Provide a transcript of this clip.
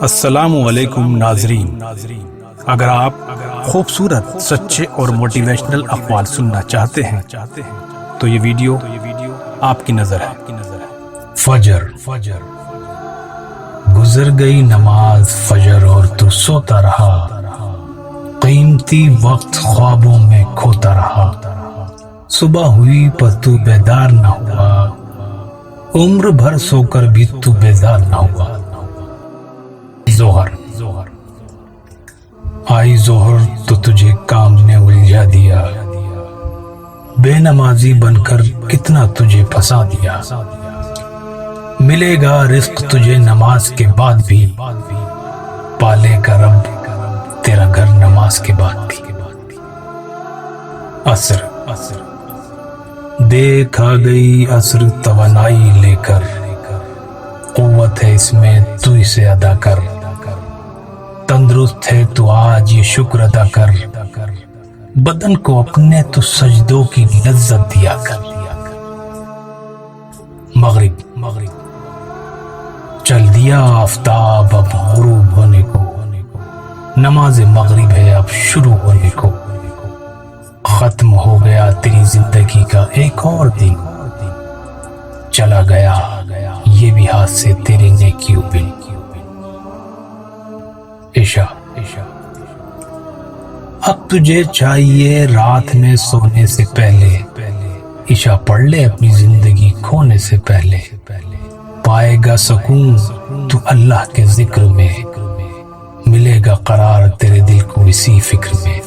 السلام علیکم ناظرین، اگر آپ خوبصورت، سچے اور موٹیویشنل اقوال سننا چاہتے ہیں تو یہ ویڈیو آپ کی نظر ہے۔ فجر گزر گئی نماز فجر اور تو سوتا رہا، قیمتی وقت خوابوں میں کھوتا رہا، صبح ہوئی پر تو بیدار نہ ہوا، عمر بھر سو کر بھی تو بیدار نہ ہوا۔ ظہر آئی ظہر تو تجھے کام نے الجھا دیا، بے نمازی بن کر کتنا تجھے پھنسا دیا۔ ملے گا رزق تجھے نماز کے بعد بھی، پالے گا رب تیرا گھر نماز کے بعد بھی۔ عصر دیکھا گئی عصر توانائی لے کر، قوت ہے اس میں تو اسے ادا کر، تندرست ہے تو آج یہ شکر ادا کر، بدن کو اپنے تو سجدوں کی لذت دیا کر۔ مغرب چل دیا آفتاب اب غروب ہونے کو، نماز مغرب ہے اب شروع ہونے کو، ختم ہو گیا تیری زندگی کا ایک اور دن، چلا گیا یہ بھی ہاتھ سے تیرے نیکیوں بن۔ عشاء اب تجھے چاہیے رات میں سونے سے پہلے، عشاء پڑھ لے اپنی زندگی کھونے سے پہلے، پائے گا سکون تو اللہ کے ذکر میں، ملے گا قرار تیرے دل کو اسی فکر میں۔